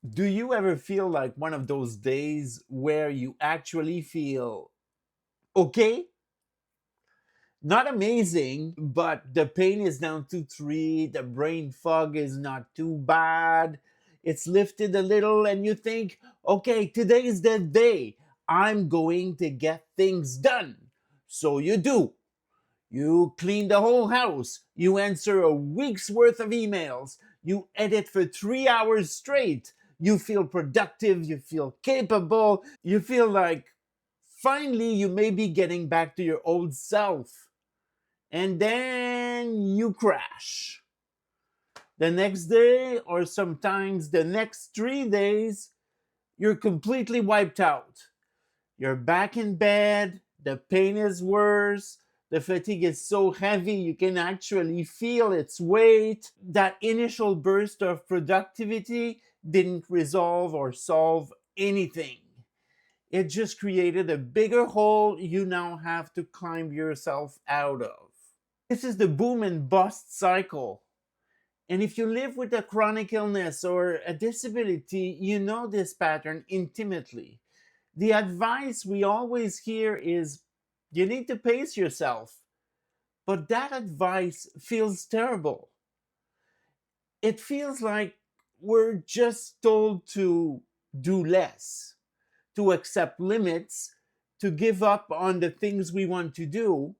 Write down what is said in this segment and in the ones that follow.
Do you ever feel like one of those days where you actually feel okay? Not amazing, but the pain is down to three, the brain fog is not too bad, it's lifted a little, and you think, okay, today is the day. I'm going to get things done. So you do. You clean the whole house. You answer a week's worth of emails. You edit for 3 hours straight. You feel productive. You feel capable. You feel like finally you may be getting back to your old self. And then you crash. The next day, or sometimes the next 3 days, you're completely wiped out. You're back in bed, the pain is worse, the fatigue is so heavy you can actually feel its weight. That initial burst of productivity didn't resolve or solve anything. It just created a bigger hole you now have to climb yourself out of. This is the boom and bust cycle. And if you live with a chronic illness or a disability, you know this pattern intimately. The advice we always hear is you need to pace yourself. But that advice feels terrible. It feels like we're just told to do less, to accept limits, to give up on the things we want to do.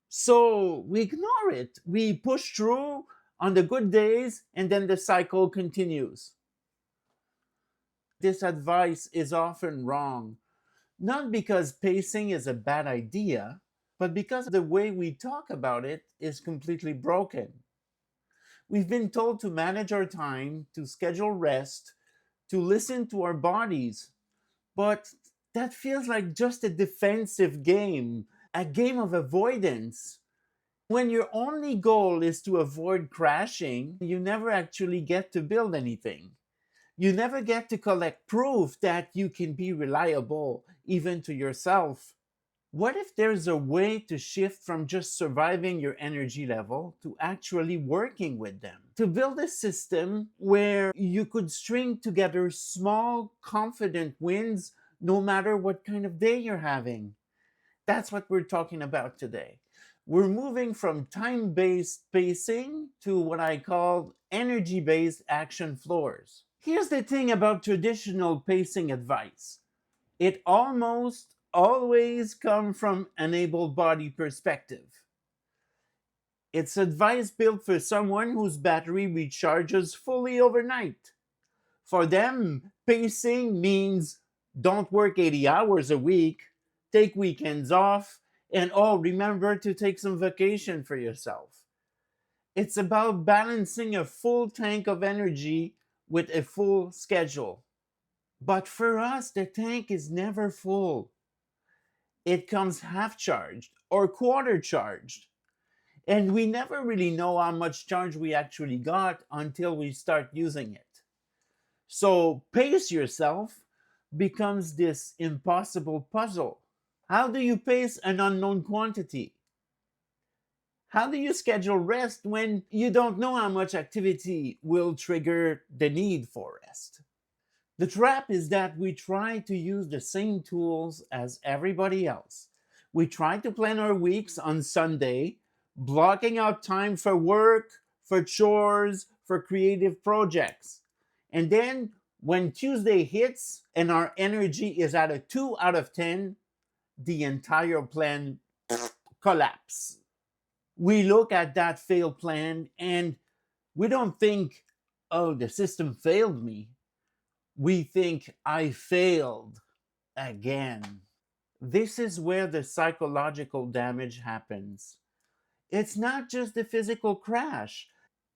So we ignore it. We push through on the good days, and then the cycle continues. This advice is often wrong, not because pacing is a bad idea, but because the way we talk about it is completely broken. We've been told to manage our time, to schedule rest, to listen to our bodies, but that feels like just a defensive game, a game of avoidance. When your only goal is to avoid crashing, you never actually get to build anything. You never get to collect proof that you can be reliable, even to yourself. What if there's a way to shift from just surviving your energy level to actually working with them? To build a system where you could string together small, confident wins no matter what kind of day you're having. That's what we're talking about today. We're moving from time based pacing to what I call energy based action floors. Here's the thing about traditional pacing advice, it almost always comes from an able body perspective. It's advice built for someone whose battery recharges fully overnight. For them, pacing means don't work 80 hours a week, take weekends off, and oh, remember to take some vacation for yourself. It's about balancing a full tank of energy with a full schedule. But for us, the tank is never full. It comes half charged or quarter charged. And we never really know how much charge we actually got until we start using it. So pace yourself becomes this impossible puzzle. How do you pace an unknown quantity? How do you schedule rest when you don't know how much activity will trigger the need for rest? The trap is that we try to use the same tools as everybody else. We try to plan our weeks on Sunday, blocking out time for work, for chores, for creative projects. And then when Tuesday hits and our energy is at a 2 out of 10, the entire plan collapses. We look at that failed plan and we don't think, oh, the system failed me. We think, I failed again. This is where the psychological damage happens. It's not just the physical crash,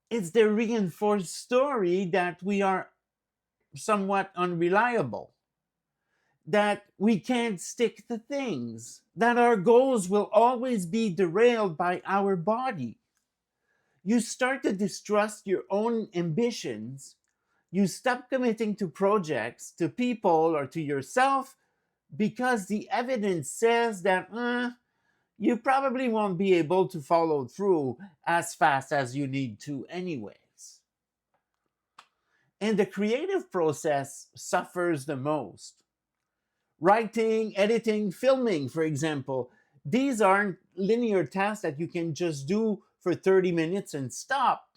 it's the reinforced story that we are somewhat unreliable, that we can't stick to things, that our goals will always be derailed by our body. You start to distrust your own ambitions. You stop committing to projects, to people, or to yourself because the evidence says that you probably won't be able to follow through as fast as you need to, anyways. And the creative process suffers the most. Writing, editing, filming, for example, these aren't linear tasks that you can just do for 30 minutes and stop.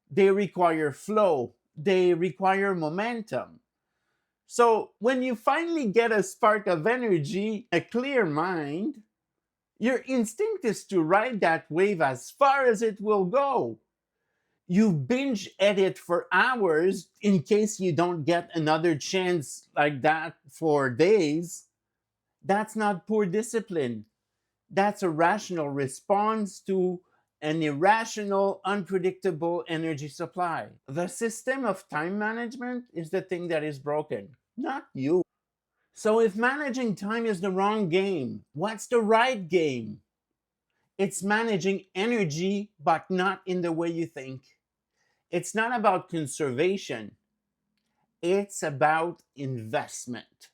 They require flow, they require momentum. So when you finally get a spark of energy, a clear mind, your instinct is to ride that wave as far as it will go. You binge edit for hours in case you don't get another chance like that for days. That's not poor discipline. That's a rational response to an irrational, unpredictable energy supply. The system of time management is the thing that is broken, not you. So, if managing time is the wrong game, what's the right game? It's managing energy, but not in the way you think. It's not about conservation, it's about investment.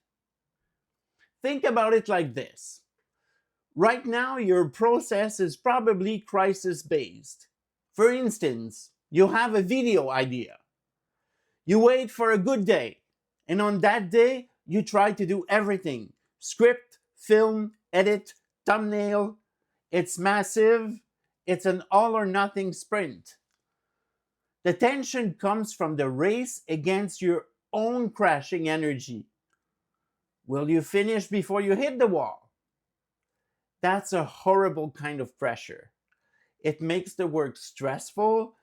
Think about it like this. Right now, your process is probably crisis based. For instance, you have a video idea. You wait for a good day, and on that day, you try to do everything: script, film, edit, thumbnail. It's massive, it's an all or nothing sprint. The tension comes from the race against your own crashing energy. Will you finish before you hit the wall? That's a horrible kind of pressure. It makes the work stressful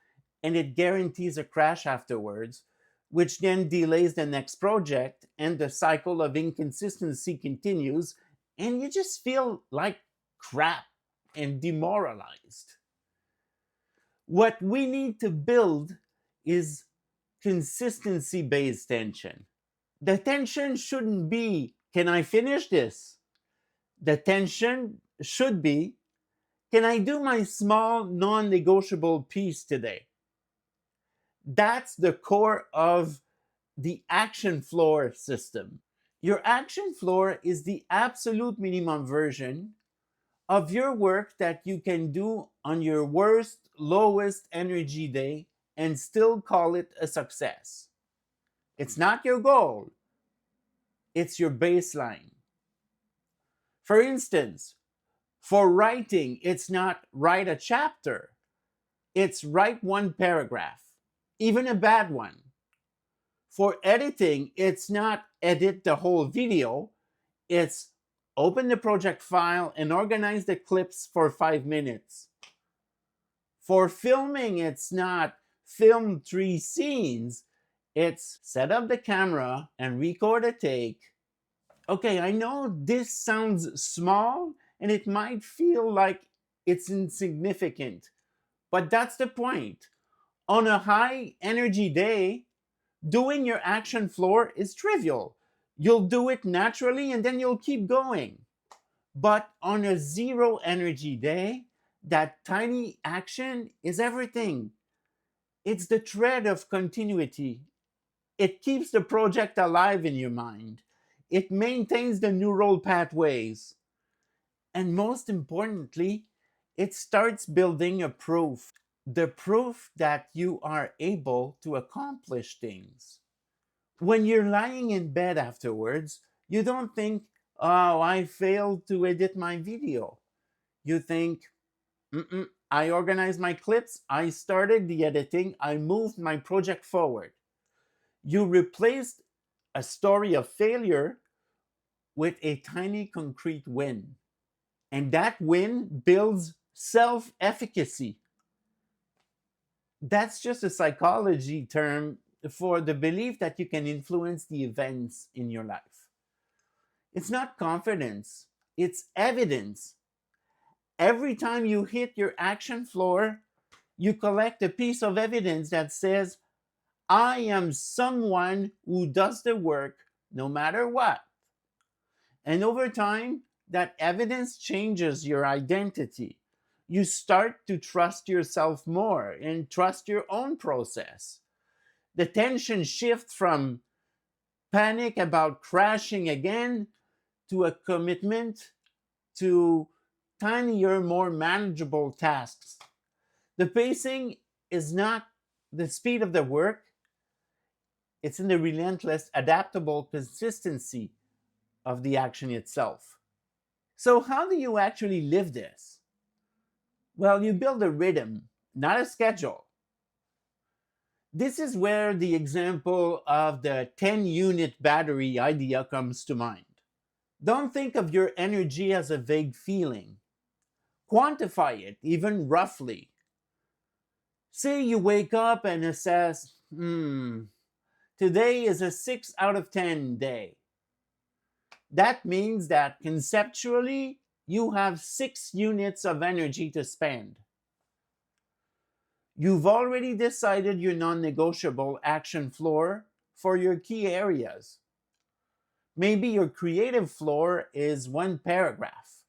and it guarantees a crash afterwards, which then delays the next project and the cycle of inconsistency continues, and you just feel like crap and demoralized. What we need to build is consistency based tension. The tension shouldn't be, can I finish this? The tension should be, can I do my small non negotiable piece today? That's the core of the action floor system. Your action floor is the absolute minimum version of your work that you can do on your worst, lowest energy day and still call it a success. It's not your goal, it's your baseline. For instance, for writing, it's not write a chapter, it's write one paragraph, even a bad one. For editing, it's not edit the whole video, it's open the project file and organize the clips for 5 minutes. For filming, it's not film 3 scenes, it's set up the camera and record a take. Okay, I know this sounds small and it might feel like it's insignificant, but that's the point. On a high energy day, doing your action floor is trivial. You'll do it naturally and then you'll keep going. But on a zero energy day, that tiny action is everything. It's the thread of continuity. It keeps the project alive in your mind. It maintains the neural pathways. And most importantly, it starts building a proof, the proof that you are able to accomplish things. When you're lying in bed afterwards, you don't think, oh, I failed to edit my video. You think, I organized my clips, I started the editing, I moved my project forward. You replaced a story of failure with a tiny concrete win. And that win builds self efficacy. That's just a psychology term for the belief that you can influence the events in your life. It's not confidence, it's evidence. Every time you hit your action floor, you collect a piece of evidence that says, I am someone who does the work no matter what. And over time, that evidence changes your identity. You start to trust yourself more and trust your own process. The tension shifts from panic about crashing again to a commitment to tinier, more manageable tasks. The pacing is not the speed of the work, It's in the relentless, adaptable consistency of the action itself. So, how do you actually live this? Well, you build a rhythm, not a schedule. This is where the example of the 10-unit battery idea comes to mind. Don't think of your energy as a vague feeling. Quantify it, even roughly. Say you wake up and assess, today is a 6 out of 10 day. That means that conceptually, you have 6 units of energy to spend. You've already decided your non-negotiable action floor for your key areas. Maybe your creative floor is 1 paragraph.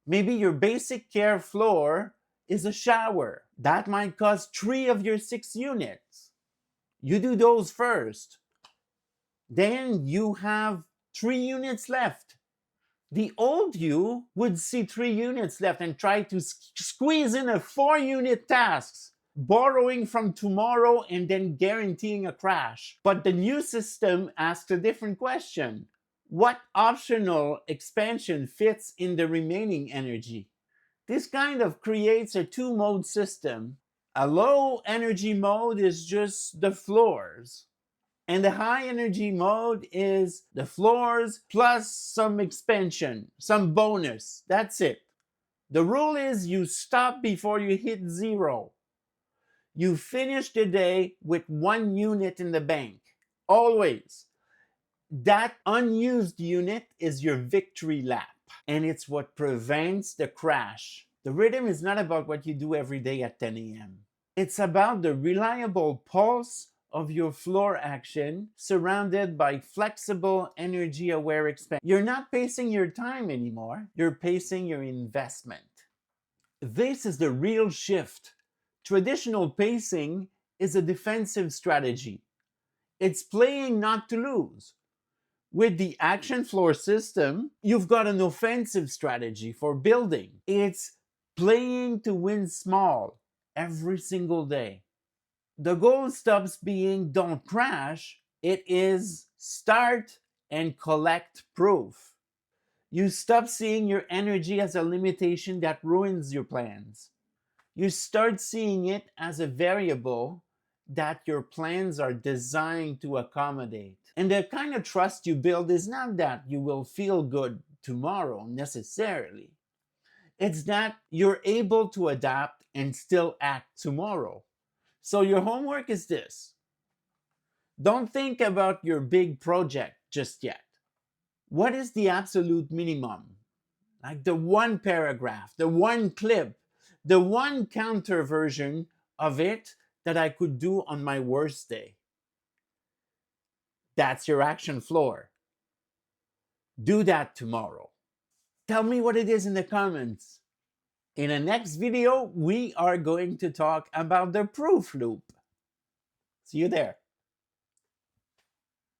Maybe your basic care floor is a shower. That might cost 3 of your 6 units. You do those first. Then you have 3 units left. The old you would see 3 units left and try to squeeze in a 4-unit task, borrowing from tomorrow and then guaranteeing a crash. But the new system asks a different question. What optional expansion fits in the remaining energy? This kind of creates a 2-mode system. A low energy mode is just the floors. And the high energy mode is the floors plus some expansion, some bonus. That's it. The rule is you stop before you hit 0. You finish the day with 1 unit in the bank. Always. That unused unit is your victory lap. And it's what prevents the crash. The rhythm is not about what you do every day at 10 a.m. It's about the reliable pulse of your floor action surrounded by flexible, energy-aware expansion. You're not pacing your time anymore. You're pacing your investment. This is the real shift. Traditional pacing is a defensive strategy. It's playing not to lose. With the action floor system, you've got an offensive strategy for building. It's playing to win small every single day. The goal stops being don't crash, it is start and collect proof. You stop seeing your energy as a limitation that ruins your plans. You start seeing it as a variable that your plans are designed to accommodate. And the kind of trust you build is not that you will feel good tomorrow necessarily. It's that you're able to adapt and still act tomorrow. So your homework is this. Don't think about your big project just yet. What is the absolute minimum? Like the 1 paragraph, the 1 clip, the 1 counter version of it that I could do on my worst day. That's your action floor. Do that tomorrow. Tell me what it is in the comments. In the next video, we are going to talk about the proof loop. See you there.